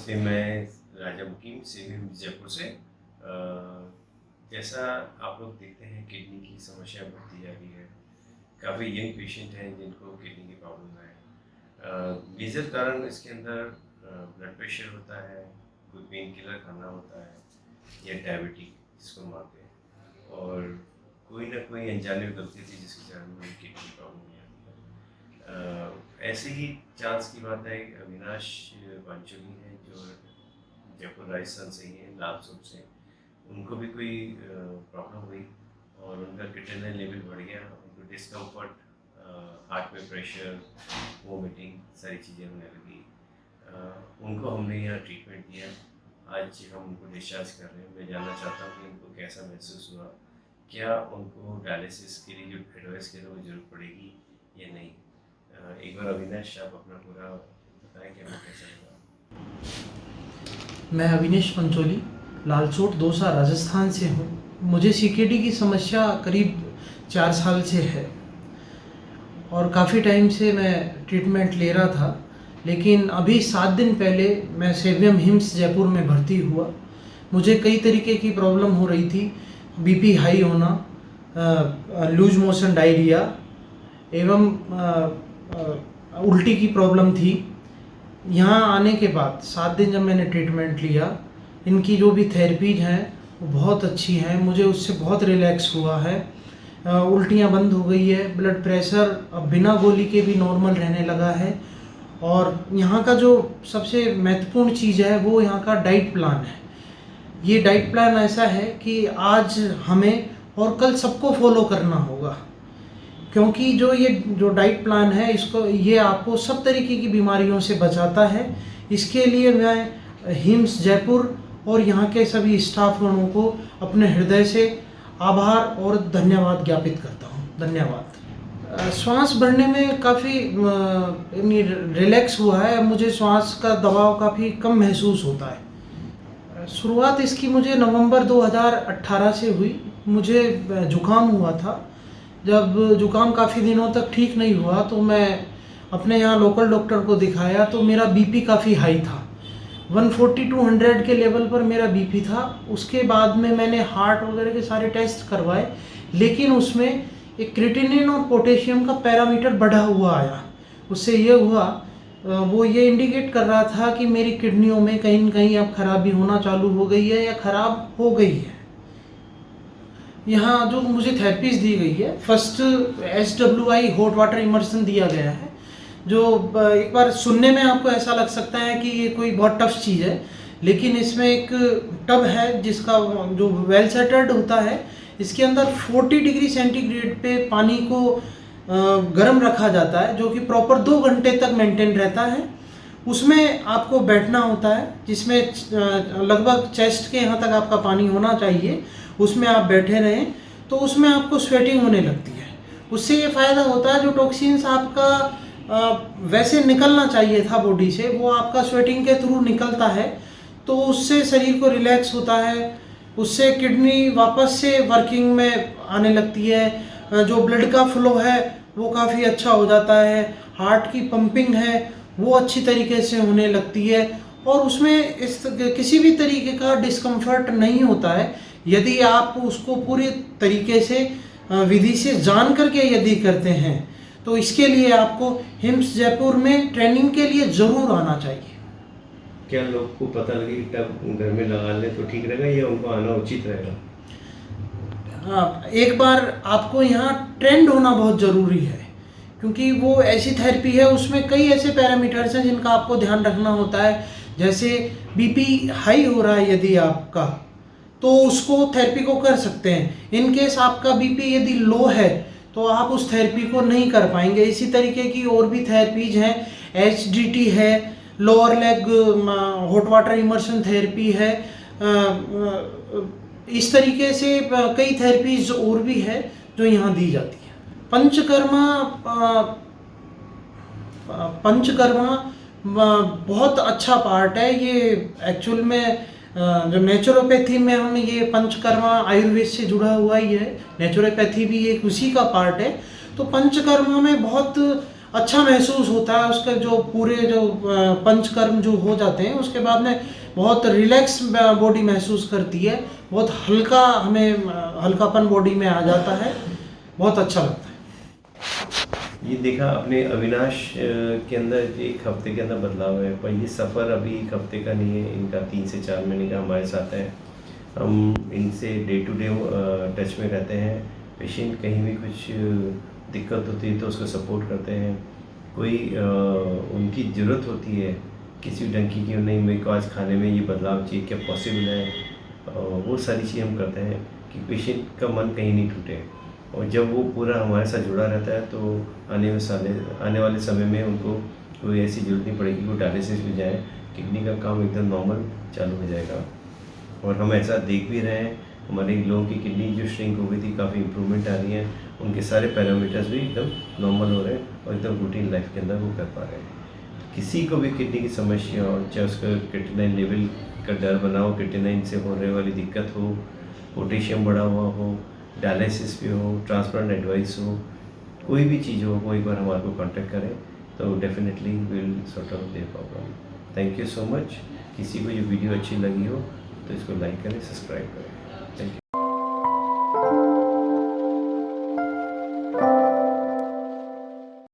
नमस्ते, मैं राजा मुकीम सेवियम जयपुर से। जैसा आप लोग देखते हैं किडनी की समस्या बढ़ती जा रही है। काफ़ी यंग पेशेंट हैं जिनको किडनी की प्रॉब्लम है। मेजर कारण इसके अंदर ब्लड प्रेशर होता है, कोई पेन किलर खाना होता है या डायबिटिक जिसको हम मानते हैं, और कोई ना कोई अनजाने गलती थी जिसके कारण उन्हें किडनी प्रॉब्लम हो जाती है। ऐसे ही चांस की बात है, अविनाश पांचोली हैं जो जयपुर राजस्थान से ही हैं, लालसोट से। उनको भी कोई प्रॉब्लम हुई और उनका क्रिएटिनिन लेवल बढ़ गया, उनको डिस्कम्फर्ट, हार्ट में प्रेशर, वोमिटिंग सारी चीज़ें होने लगी। उनको हमने यहाँ ट्रीटमेंट दिया। आज हम उनको डिस्चार्ज कर रहे हैं। मैं जानना चाहता हूँ कि उनको कैसा महसूस हुआ, क्या उनको डायलिसिस के लिए जो एडवाइस की वो ज़रूरत पड़ेगी या नहीं। एक बार अविनाश आप अपना पूरा बताएं कि हमें कैसा लगा। मैं अविनेश पंचोली लालसोट दौसा राजस्थान से हूँ। मुझे सीकेडी की समस्या करीब 4 साल से है और काफ़ी टाइम से मैं ट्रीटमेंट ले रहा था, लेकिन अभी 7 दिन पहले मैं सेवियम हिम्स जयपुर में भर्ती हुआ। मुझे कई तरीके की प्रॉब्लम हो रही थी, बीपी हाई होना, लूज मोशन डायरिया एवं उल्टी की प्रॉब्लम थी। यहाँ आने के बाद 7 दिन जब मैंने ट्रीटमेंट लिया, इनकी जो भी थेरेपीज हैं वो बहुत अच्छी हैं। मुझे उससे बहुत रिलैक्स हुआ है। उल्टियाँ बंद हो गई है, ब्लड प्रेशर अब बिना गोली के भी नॉर्मल रहने लगा है। और यहाँ का जो सबसे महत्वपूर्ण चीज़ है वो यहाँ का डाइट प्लान है। ये डाइट प्लान ऐसा है कि आज हमें और कल सबको फॉलो करना होगा, क्योंकि जो डाइट प्लान है ये आपको सब तरीके की बीमारियों से बचाता है। इसके लिए मैं हिम्स जयपुर और यहाँ के सभी स्टाफगणों को अपने हृदय से आभार और धन्यवाद ज्ञापित करता हूँ। धन्यवाद। श्वास भरने में काफ़ी रिलैक्स हुआ है। मुझे श्वास का दबाव काफ़ी कम महसूस होता है। शुरुआत इसकी मुझे नवंबर 2018 से हुई। मुझे जुकाम हुआ था। जब जुकाम काफ़ी दिनों तक ठीक नहीं हुआ तो मैं अपने यहाँ लोकल डॉक्टर को दिखाया, तो मेरा बीपी काफ़ी हाई था। 140/100 के लेवल पर मेरा बीपी था। उसके बाद में मैंने हार्ट वगैरह के सारे टेस्ट करवाए, लेकिन उसमें एक क्रिएटिनिन और पोटेशियम का पैरामीटर बढ़ा हुआ आया। उससे ये हुआ, वो ये इंडिकेट कर रहा था कि मेरी किडनियों में कहीं न कहीं अब खराबी होना चालू हो गई है या ख़राब हो गई है। यहाँ जो मुझे थेरेपीज दी गई है, first SWI hot water immersion दिया गया है, जो एक बार सुनने में आपको ऐसा लग सकता है कि ये कोई बहुत टफ चीज़ है, लेकिन इसमें एक टब है जिसका जो वेल सेटल्ड होता है। इसके अंदर 40 डिग्री सेंटीग्रेड पे पानी को गर्म रखा जाता है, जो कि प्रॉपर 2 घंटे तक मेंटेन रहता है। उसमें आपको बैठना होता है, जिसमें लगभग चेस्ट के यहाँ तक आपका पानी होना चाहिए। उसमें आप बैठे रहें तो उसमें आपको स्वेटिंग होने लगती है। उससे ये फ़ायदा होता है, जो टॉक्सिन्स आपका वैसे निकलना चाहिए था बॉडी से, वो आपका स्वेटिंग के थ्रू निकलता है, तो उससे शरीर को रिलैक्स होता है। उससे किडनी वापस से वर्किंग में आने लगती है। जो ब्लड का फ्लो है वो काफ़ी अच्छा हो जाता है। हार्ट की पंपिंग है वो अच्छी तरीके से होने लगती है, और उसमें किसी भी तरीके का डिस्कम्फर्ट नहीं होता है, यदि आप उसको पूरी तरीके से विधि से जान करके यदि करते हैं। तो इसके लिए आपको हिम्स जयपुर में ट्रेनिंग के लिए ज़रूर आना चाहिए। क्या लोग को पता लगे कि टब घर में लगा लें तो ठीक रहेगा या उनको आना उचित रहेगा? हाँ, एक बार आपको यहाँ ट्रेंड होना बहुत ज़रूरी है, क्योंकि वो ऐसी थेरेपी है, उसमें कई ऐसे पैरामीटर्स हैं जिनका आपको ध्यान रखना होता है। जैसे बीपी हाई हो रहा है यदि आपका, तो उसको थेरेपी को कर सकते हैं। इन केस आपका बीपी यदि लो है तो आप उस थेरेपी को नहीं कर पाएंगे। इसी तरीके की और भी थेरेपीज हैं, HDT है, lower leg hot water immersion therapy है। इस तरीके से कई थेरेपीज और भी है जो यहाँ दी जाती है। पंचकर्मा बहुत अच्छा पार्ट है ये। एक्चुअल में जो नेचुरोपैथी में हम ये पंचकर्मा आयुर्वेद से जुड़ा हुआ ही है, नेचुरोपैथी भी एक उसी का पार्ट है। तो पंचकर्मा में बहुत अच्छा महसूस होता है। उसके जो पूरे जो पंचकर्म जो हो जाते हैं उसके बाद में बहुत रिलैक्स बॉडी महसूस करती है, बहुत हल्का, हमें हल्कापन बॉडी में आ जाता है, बहुत अच्छा लगता है। ये देखा अपने अविनाश के अंदर एक हफ्ते के अंदर बदलाव है, पर ये सफ़र अभी एक हफ्ते का नहीं है, इनका 3 से 4 महीने का हमारे साथ है। हम इनसे डे टू डे टच में रहते हैं। पेशेंट कहीं भी कुछ दिक्कत होती है तो उसको सपोर्ट करते हैं। कोई उनकी ज़रूरत होती है किसी भी ढंग की नहीं, मेरे को आज खाने में ये बदलाव चाहिए, क्या पॉसिबल है, वो सारी चीज़ हम करते हैं कि पेशेंट का मन कहीं नहीं टूटे। और जब वो पूरा हमारे साथ जुड़ा रहता है तो आने वाले समय में उनको कोई ऐसी ज़रूरत नहीं पड़ेगी कि वो डायलिसिस में जाए, किडनी का काम एकदम नॉर्मल चालू हो जाएगा। और हम ऐसा देख भी रहे हैं, हमारे लोगों की किडनी जो श्रिंक हो गई थी काफ़ी इम्प्रूवमेंट आ रही है, उनके सारे पैरामीटर्स भी एकदम नॉर्मल हो रहे हैं और एकदम रूटीन लाइफ के अंदर वो कर पा रहे हैं। किसी को भी किडनी की समस्या हो, चाहे उसका क्रिएटिनिन लेवल का डर बना हो, क्रिएटिनिन से होने वाली दिक्कत हो, पोटेशियम बढ़ा हुआ हो, डायलिसिस भी हो, ट्रांसप्लांट एडवाइस हो, कोई भी चीज़ हो, वो एक बार हमारे को कांटेक्ट करें तो definitely will sort out their problem. Thank you so much. किसी को ये वीडियो अच्छी लगी हो तो इसको लाइक करें, सब्सक्राइब करें। Thank you.